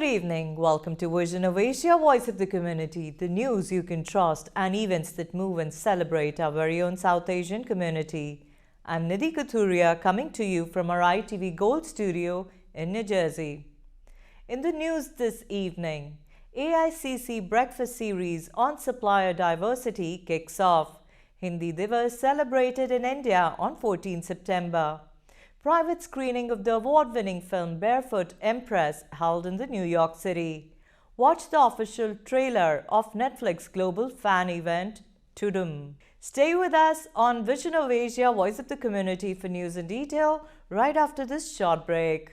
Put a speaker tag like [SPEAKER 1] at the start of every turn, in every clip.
[SPEAKER 1] evening. Welcome to Vision of Asia, Voice of the Community, the news you can trust and events that move and celebrate our very own South Asian community. I'm Nidhi Kathuria coming to you from our ITV Gold studio in New Jersey. In the news this evening, AICC Breakfast Series on Supplier Diversity kicks off. Hindi Divas celebrated in India on 14 September. Private screening of the award-winning film Barefoot Empress held in the New York City. Watch the official trailer of Netflix global fan event, Tudum. Stay with us on Vision of Asia, Voice of the Community for news in detail right after this short break.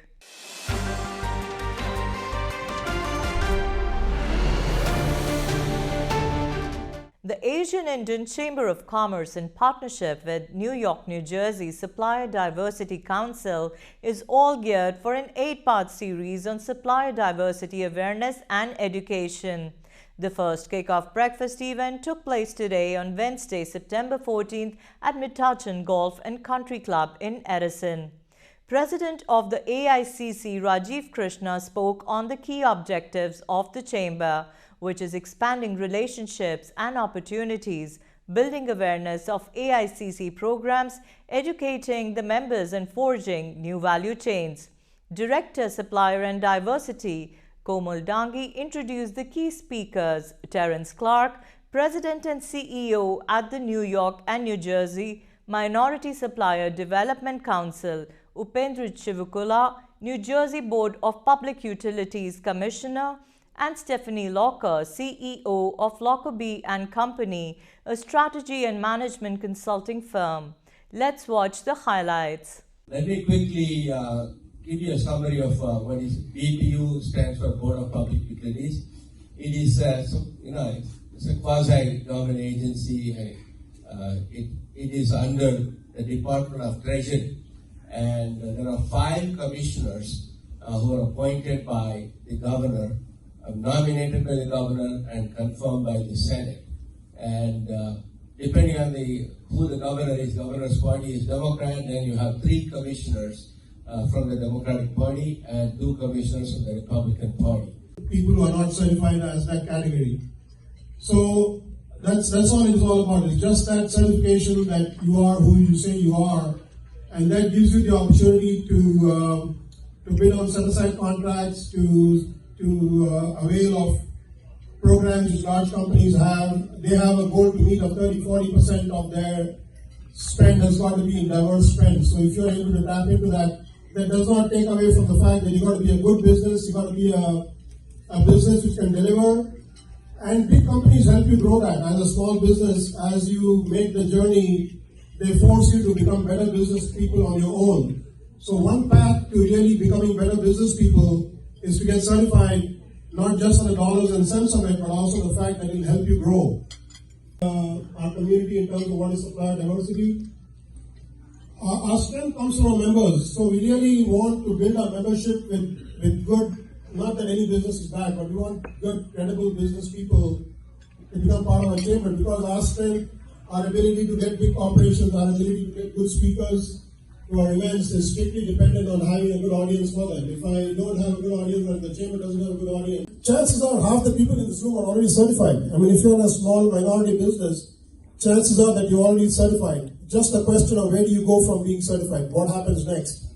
[SPEAKER 1] The Asian Indian Chamber of Commerce, in partnership with New York, New Jersey Supplier Diversity Council, is all geared for an 8-part series on supplier diversity awareness and education. The first kickoff breakfast event took place today on Wednesday, September 14th at Metuchen Golf and Country Club in Edison. President of the AICC, Rajiv Krishna, spoke on the key objectives of the chamber, which is expanding relationships and opportunities, building awareness of AICC programs, educating the members and forging new value chains. Director, Supplier and Diversity, Komal Dangi, introduced the key speakers, Terence Clark, President and CEO at the New York and New Jersey Minority Supplier Development Council, Upendra Chivukula, New Jersey Board of Public Utilities Commissioner, and Stephanie Locker, CEO of Locker B & Company, a strategy and management consulting firm. Let's watch the highlights.
[SPEAKER 2] Let me quickly give you a summary of what is BPU, stands for Board of Public Utilities. It is it's a quasi-government agency. It is under the Department of Treasury, and there are 5 commissioners who are appointed by the governor, nominated by the governor and confirmed by the Senate. And depending on who the governor is, governor's party is Democrat, then you have 3 commissioners from the Democratic Party and 2 commissioners from the Republican Party.
[SPEAKER 3] People who are not certified as that category. So that's all it's all about. It's just that certification that you are who you say you are, and that gives you the opportunity to bid on set-aside contracts, to avail of programs which large companies have. They have a goal to meet of 30-40% of their spend has got to be in diverse spend. So if you're able to tap into that, that does not take away from the fact that you've got to be a good business, you've got to be a business which can deliver. And big companies help you grow that. As a small business, as you make the journey, they force you to become better business people on your own. So one path to really becoming better business people is to get certified, not just on the dollars and cents of it, but also the fact that it will help you grow. Our community in terms of what is supplier diversity. Our strength comes from our members, so we really want to build our membership with good, not that any business is bad, but we want good, credible business people to become part of our chamber, because our strength, our ability to get big corporations, our ability to get good speakers to our events is strictly dependent on having a good audience for them. If I don't have a good audience, or if the chamber doesn't have a good audience, chances are half the people in this room are already certified. I mean, if you're in a small minority business, chances are that you're already certified. Just a question of where do you go from being certified? What happens next?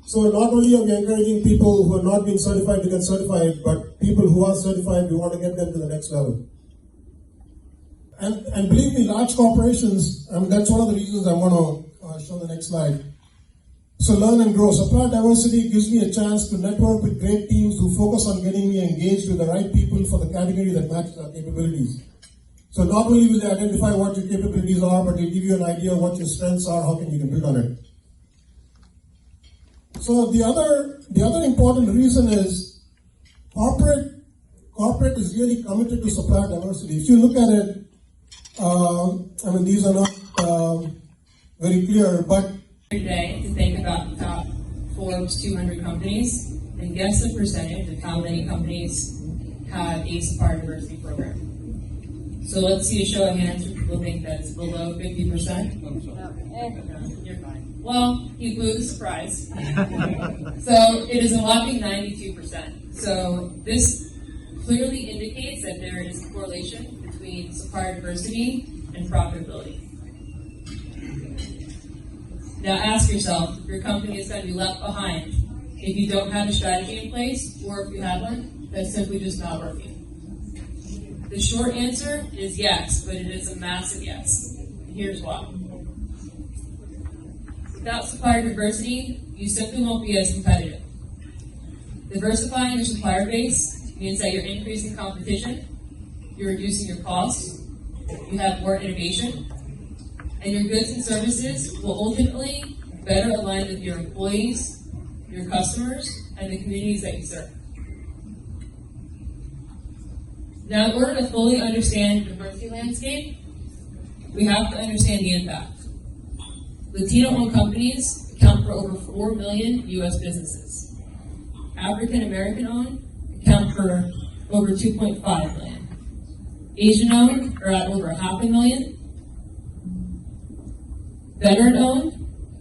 [SPEAKER 3] So not only are we encouraging people who are not being certified to get certified, but people who are certified, we want to get them to the next level. And believe me, large corporations, that's one of the reasons I want to show the next slide. So learn and grow. Supplier diversity gives me a chance to network with great teams who focus on getting me engaged with the right people for the category that matches our capabilities. So not only will they identify what your capabilities are, but they give you an idea of what your strengths are, how can you build on it. So the other important reason is corporate is really committed to supplier diversity. If you look at it, these are not very clear, but
[SPEAKER 4] today to think about the top Forbes 200 companies and guess the percentage of how many companies have a supplier diversity program. So let's see a show of hands if people think that's below 50%. No, you're fine. Well, he blew the surprise. So it is a whopping 92%. So this clearly indicates that there is a correlation between supplier diversity and profitability. Now ask yourself, if your company is going to be left behind if you don't have a strategy in place, or if you have one that's simply just not working. The short answer is yes, but it is a massive yes. Here's why. Without supplier diversity, you simply won't be as competitive. Diversifying your supplier base means that you're increasing competition, you're reducing your costs, you have more innovation, and your goods and services will ultimately better align with your employees, your customers, and the communities that you serve. Now, in order to fully understand the diversity landscape, we have to understand the impact. Latino-owned companies account for over 4 million U.S. businesses. African-American owned account for over 2.5 million. Asian owned are at over 500,000. Veteran owned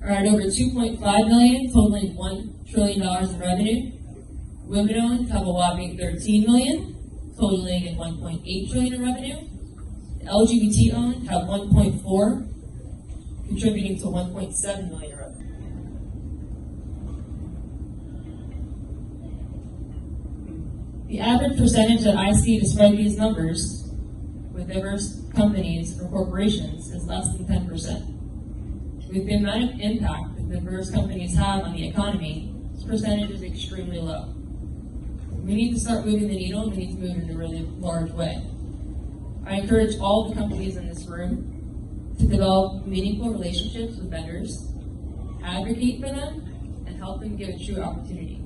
[SPEAKER 4] are at over 2.5 million, totaling $1 trillion in revenue. Women owned have a whopping 13 million, totaling in $1.8 trillion in revenue. LGBT owned have 1.4, contributing to 1.7 million in revenue. The average percentage that I see despite these numbers with diverse companies or corporations is less than 10%. With the amount of impact that diverse companies have on the economy, this percentage is extremely low. We need to start moving the needle, and we need to move in a really large way. I encourage all the companies in this room to develop meaningful relationships with vendors, advocate for them, and help them get a true opportunity.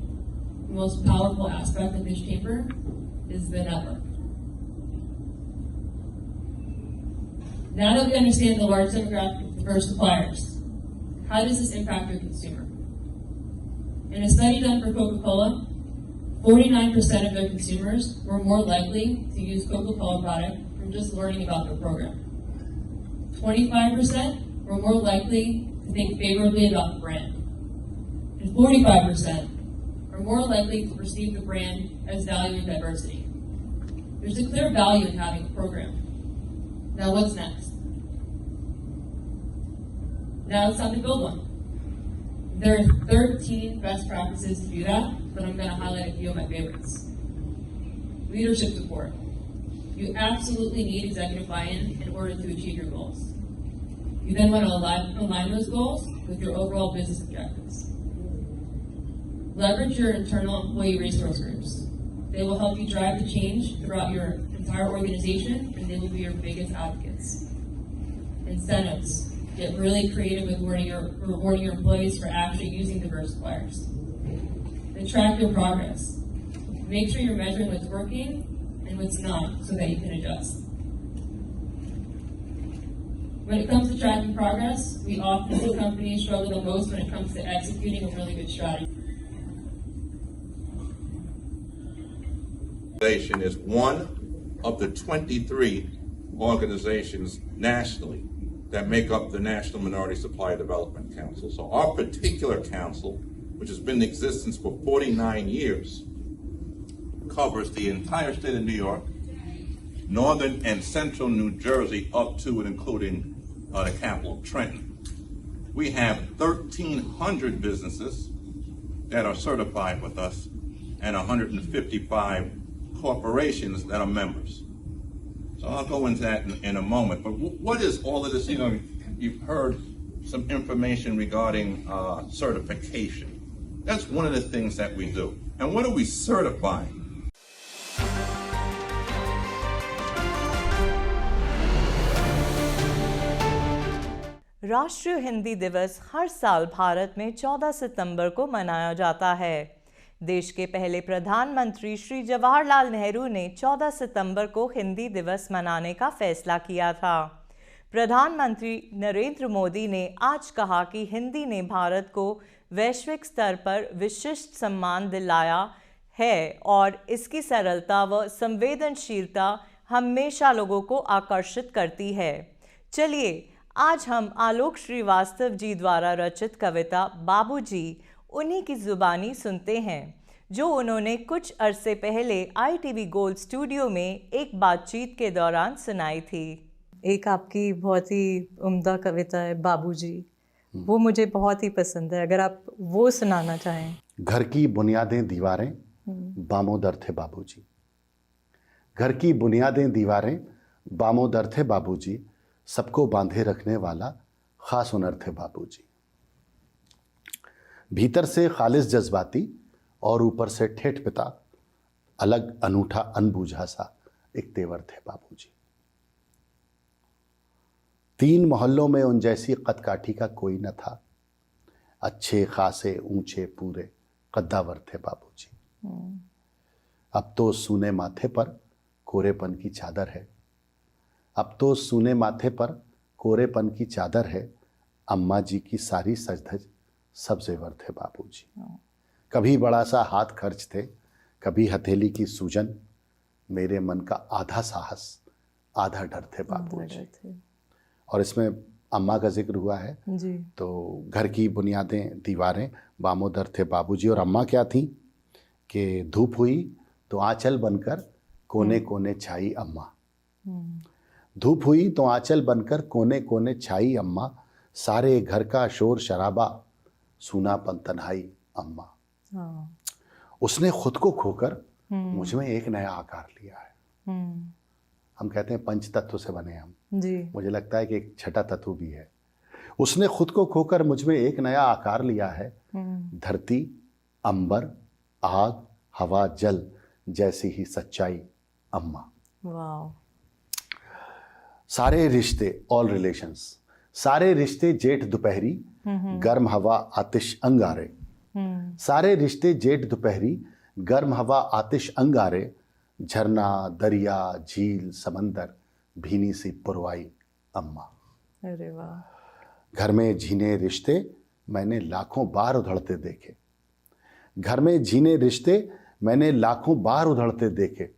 [SPEAKER 4] The most powerful aspect of this chamber is the network. Now that we understand the large demographic of diverse suppliers, how does this impact your consumer? In a study done for Coca-Cola, 49% of their consumers were more likely to use Coca-Cola product from just learning about their program. 25% were more likely to think favorably about the brand. And 45% are more likely to perceive the brand as valuing diversity. There's a clear value in having a program. Now what's next? Now it's time to build one. There are 13 best practices to do that, but I'm going to highlight a few of my favorites. Leadership support. You absolutely need executive buy-in in order to achieve your goals. You then want to align those goals with your overall business objectives. Leverage your internal employee resource groups. They will help you drive the change throughout your entire organization, and they will be your biggest advocates. Incentives. Get really creative with rewarding your employees for actually using diverse suppliers. Then track your progress. Make sure you're measuring what's working and what's not so that you can adjust. When it comes to tracking progress, we often see companies struggle the most when it comes to executing a really good strategy.
[SPEAKER 5] Is one of the 23 organizations nationally that make up the National Minority Supplier Development Council. So our particular council, which has been in existence for 49 years, covers the entire state of New York, northern and central New Jersey, up to and including the capital, Trenton. We have 1,300 businesses that are certified with us and 155 corporations that are members. So I'll go into that in a moment. But what is all of this? You know, you've heard some information regarding certification. That's one of the things that we do. And what are we certifying?
[SPEAKER 1] राष्ट्रीय हिंदी दिवस हर साल भारत में 14 सितंबर को मनाया जाता है। देश के पहले प्रधानमंत्री श्री जवाहरलाल नेहरू ने 14 सितंबर को हिंदी दिवस मनाने का फैसला किया था। प्रधानमंत्री नरेंद्र मोदी ने आज कहा कि हिंदी ने भारत को वैश्विक स्तर पर विशिष्ट सम्मान दिलाया है और इसकी सरलता व संवेदनशीलता हमेशा लोगों को आकर्षित करती है। चलिए आज हम आलोक श्रीवास्तव जी द्वारा रचित कविता बाबूजी उन्हीं की जुबानी सुनते हैं, जो उन्होंने कुछ अरसे पहले ITV गोल्ड स्टूडियो में एक बातचीत के दौरान सुनाई थी। एक आपकी बहुत ही उम्दा कविता है बाबूजी, वो मुझे बहुत ही पसंद है, अगर आप वो सुनाना चाहें।
[SPEAKER 6] घर की बुनियादें दीवारें बामोदर थे बाबूजी। घर की बुनियादें दीवारें बामोदर थे बाबूजी, सबको बांधे रखने वाला खास हुनर थे बाबूजी। भीतर से खालिस जज्बाती और ऊपर से ठेठ पिता, अलग अनूठा अनबूझा सा एक तेवर थे बाबूजी। 3 मोहल्लों में उन जैसी कदकाठी का कोई न था, अच्छे खासे ऊंचे पूरे कद्दावर थे बाबूजी। अब तो सूने माथे पर कोरेपन की चादर है, अब तो सूने माथे पर कोरेपन की चादर है, अम्मा जी की सारी सजधज सब जेवर थे बाबूजी। कभी बड़ा सा हाथ खर्च थे, कभी हथेली की सूजन, मेरे मन का आधा साहस आधा डर थे बाबूजी। और इसमें अम्मा का जिक्र हुआ है
[SPEAKER 1] जी।
[SPEAKER 6] तो घर की बुनियादें दीवारें बामोदर थे बाबूजी। और अम्मा क्या थी कि धूप हुई तो आंचल बनकर कोने कोने छाई अम्मा, धूप हुई तो आंचल बनकर कोने कोने छाई अम्मा, सारे घर का शोर शराबा सूनापन तन्हाई अम्मा। उसने खुद को खोकर मुझ में एक नया आकार लिया है। हम कहते हैं पंच तत्व से बने हम
[SPEAKER 1] जी।
[SPEAKER 6] मुझे लगता है कि एक छठा तत्व भी है। उसने खुद को खोकर मुझ में एक नया आकार लिया है, धरती अंबर आग हवा जल जैसी ही सच्चाई अम्मा।
[SPEAKER 1] वाह।
[SPEAKER 6] सारे रिश्ते ऑल रिलेशंस, सारे रिश्ते जेठ दोपहरी गर्म हवा आतिश अंगारे, सारे रिश्ते जेठ दोपहरी गर्म हवा आतिश अंगारे, झरना दरिया झील समंदर भीनी सी पुरवाई अम्मा।
[SPEAKER 1] अरे वाह।
[SPEAKER 6] घर में झीने रिश्ते मैंने लाखों बार उधड़ते देखे, घर में झीने रिश्ते मैंने लाखों बार उधड़ते देखे,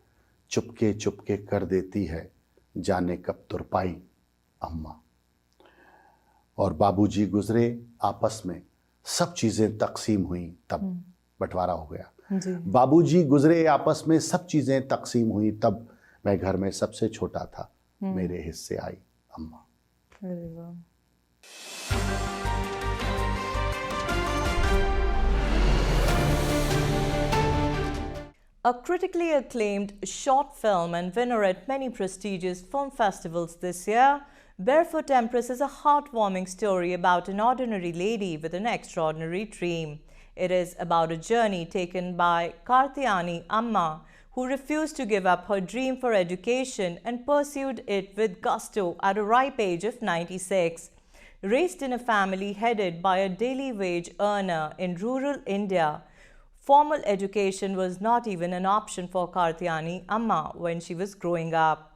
[SPEAKER 6] चुपके चुपके कर देती है जाने कब तुरपाई अम्मा। और बाबूजी गुजरे आपस में सब चीजें तकसीम हुई, तब बंटवारा हो गया। बाबूजी गुजरे आपस में सब चीजें तकसीम हुई, तब मैं घर में सबसे छोटा था, मेरे हिस्से आई अम्मा।
[SPEAKER 1] अरे वाह। A critically acclaimed short film and winner at many prestigious film festivals this year, Barefoot Empress is a heartwarming story about an ordinary lady with an extraordinary dream. It is about a journey taken by Kartiyani Amma, who refused to give up her dream for education and pursued it with gusto at a ripe age of 96. Raised in a family headed by a daily wage earner in rural India, formal education was not even an option for Kartiyani Amma when she was growing up.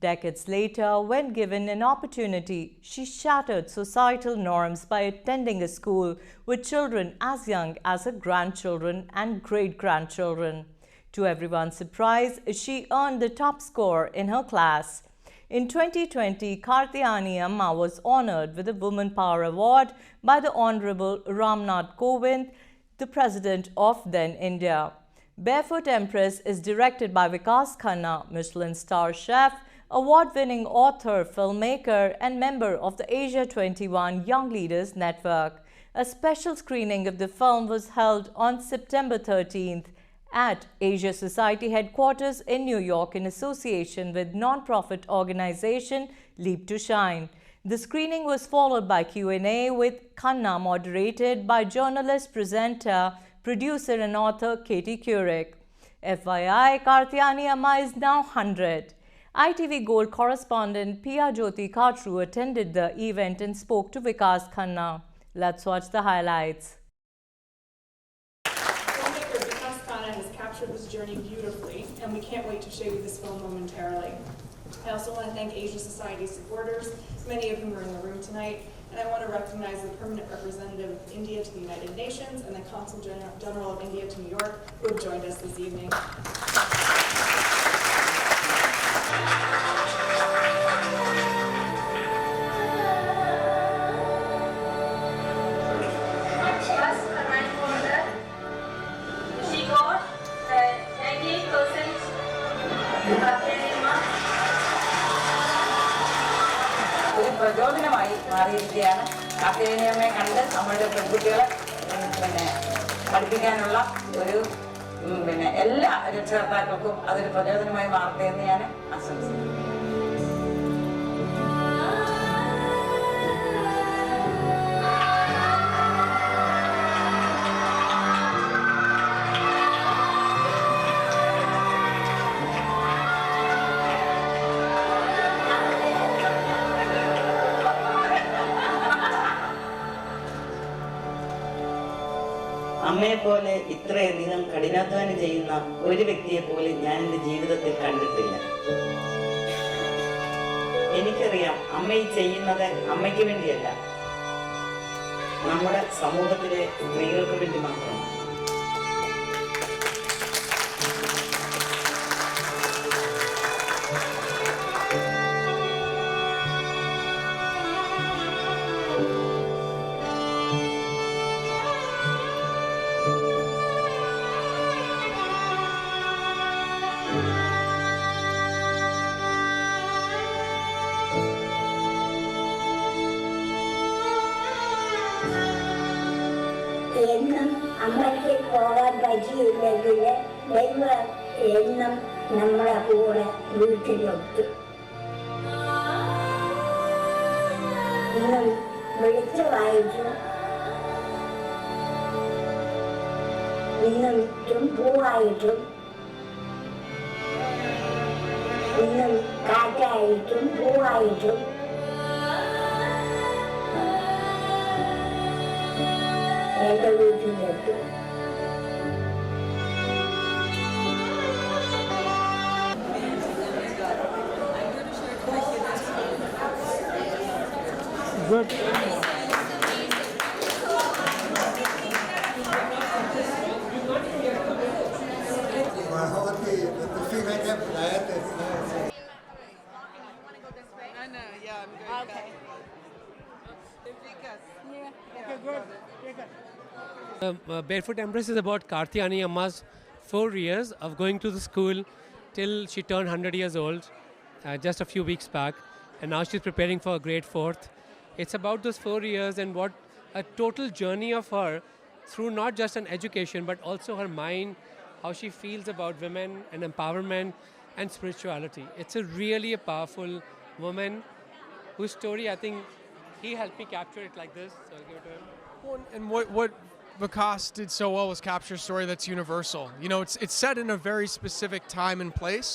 [SPEAKER 1] Decades later, when given an opportunity, she shattered societal norms by attending a school with children as young as her grandchildren and great-grandchildren. To everyone's surprise, she earned the top score in her class. In 2020, Kartiyani Amma was honored with the Women Power Award by the Honorable Ramnath Kovind, the President of then India. Barefoot Empress is directed by Vikas Khanna, Michelin star chef, award-winning author, filmmaker, and member of the Asia 21 Young Leaders Network. A special screening of the film was held on September 13th at Asia Society headquarters in New York in association with non-profit organization Leap to Shine. The screening was followed by Q&A with Khanna, moderated by journalist, presenter, producer and author Katie Couric. FYI, Kartiyani Amma is now 100. ITV Gold correspondent Pia Jyoti Khatru attended the event and spoke to Vikas Khanna. Let's watch the highlights.
[SPEAKER 7] Filmmaker Vikas Khanna has captured this journey beautifully, and we can't wait to show you this film momentarily. I also want to thank Asia Society supporters, many of whom are in the room tonight, and I want to recognize the permanent representative of India to the United Nations and the Consul General of India to New York, who have joined us this evening.
[SPEAKER 8] കാർത്തികേയനെ കണ്ട് നമ്മളുടെ പെൺകുട്ടികളെ പഠിപ്പിക്കാനുള്ള ഒരു എല്ലാ രക്ഷകർത്താക്കൾക്കും അതൊരു പ്രചോദനമായി മാറട്ടെ എന്ന് ഞാൻ ആശംസിക്കുന്നു. അമ്മയെ പോലെ ഇത്രയധികം കഠിനാധ്വാനം ചെയ്യുന്ന ഒരു വ്യക്തിയെ പോലും ഞാൻ എൻ്റെ ജീവിതത്തിൽ കണ്ടിട്ടില്ല. എനിക്കറിയാം അമ്മ ഈ ചെയ്യുന്നത് അമ്മയ്ക്ക് വേണ്ടിയല്ല, നമ്മുടെ സമൂഹത്തിലെ സ്ത്രീകൾക്ക് വേണ്ടി മാത്രമാണ്.
[SPEAKER 9] എന്നും അമ്മയ്ക്ക് പോകാൻ പറ്റിയില്ലെങ്കിൽ ദൈവം എന്നും നമ്മളെ കൂടെ വീട്ടിലൊത്തു. ഇന്നും വിളിച്ചു വായിച്ചു, ഇന്നും പൂവായിട്ടും ഇന്നും കാറ്റായിട്ടും പൂവായിട്ടും എൻ്റെ വീട്ടിലെത്തും.
[SPEAKER 10] Good. Barefoot Empress is about Kartiyani Amma's 4 years of going to the school till she turned 100 years old, just a few weeks back, and now she's preparing for grade 4th. It's about those 4 years and what a total journey of her through not just an education but also her mind, how she feels about women and empowerment and spirituality. It's a powerful woman whose story, I think, he helped me capture it like this. So I'll give it to him.
[SPEAKER 11] Well, and what Vikas did so well was capture a story that's universal. You know, it's set in a very specific time and place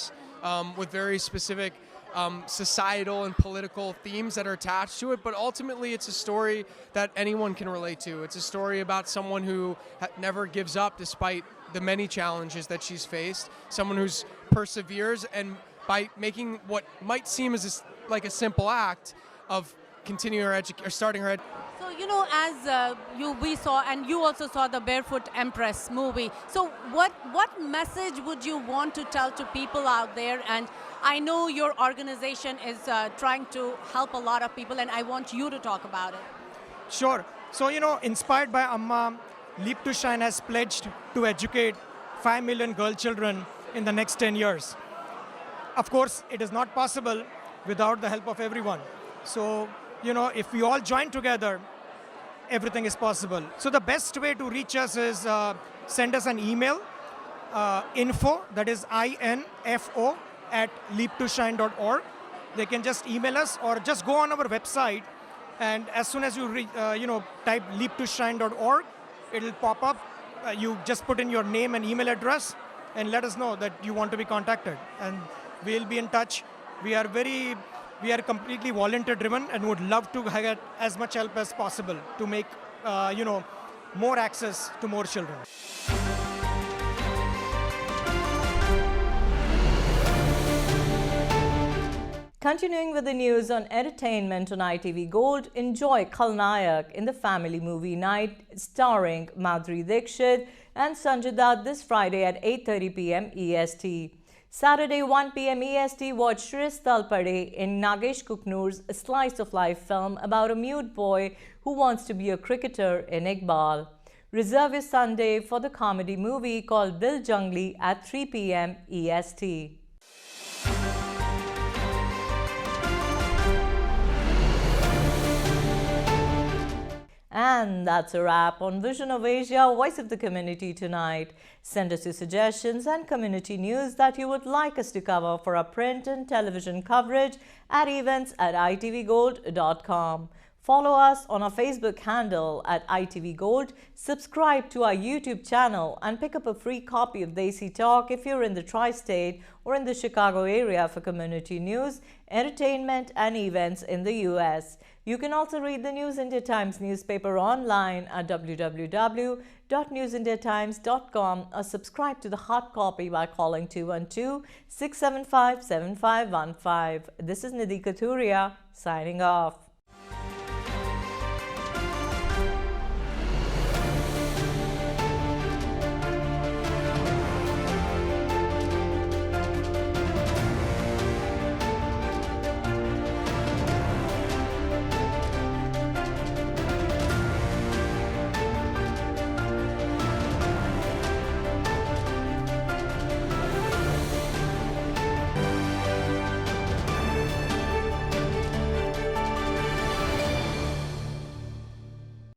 [SPEAKER 11] with very specific societal and political themes that are attached to it, but ultimately it's a story that anyone can relate to. It's a story about someone who never gives up despite the many challenges that she's faced, someone who's perseveres, and by making what might seem as like a simple act of continuing her or starting her
[SPEAKER 12] So, you know, as we saw, and you also saw the Barefoot Empress movie. So what message would you want to tell to people out there? And I know your organization is trying to help a lot of people, and I want you to talk about it.
[SPEAKER 10] Sure. So, you know, inspired by Amma, Leap to Shine has pledged to educate 5 million girl children in the next 10 years. Of course, it is not possible without the help of everyone. So, you know, if we all join together, everything is possible. So the best way to reach us is send us an email, info, that is INFO, @leaptoshine.org. They can just email us or just go on our website, and as soon as you type leaptoshine.org, it'll pop up. You just put in your name and email address and let us know that you want to be contacted, and we'll be in touch. We are completely volunteer driven and would love to get as much help as possible to make more access to more children.
[SPEAKER 1] Continuing with the news on entertainment on ITV Gold, enjoy Khalnayak in the family movie night starring Madhuri Dixit and Sanjay Dutt this Friday at 8:30 p.m. EST. Saturday 1 p.m. EST, watch Shris Talpade in Nagesh Kuknur's slice of life film about a mute boy who wants to be a cricketer in Iqbal. Reserve your Sunday for the comedy movie called Dil Jungli at 3 p.m. EST. And that's a wrap on Vision of Asia, Voice of the Community tonight. Send us your suggestions and community news that you would like us to cover for our print and television coverage at events@itvgold.com. Follow us on our Facebook handle at ITVGold, subscribe to our YouTube channel, and pick up a free copy of Desi Talk if you're in the Tri-State or in the Chicago area for community news, entertainment, and events in the U.S. You can also read the News India Times newspaper online at www.newsindiatimes.com or subscribe to the hard copy by calling 212-675-7515. This is Nidhi Kathuria signing off.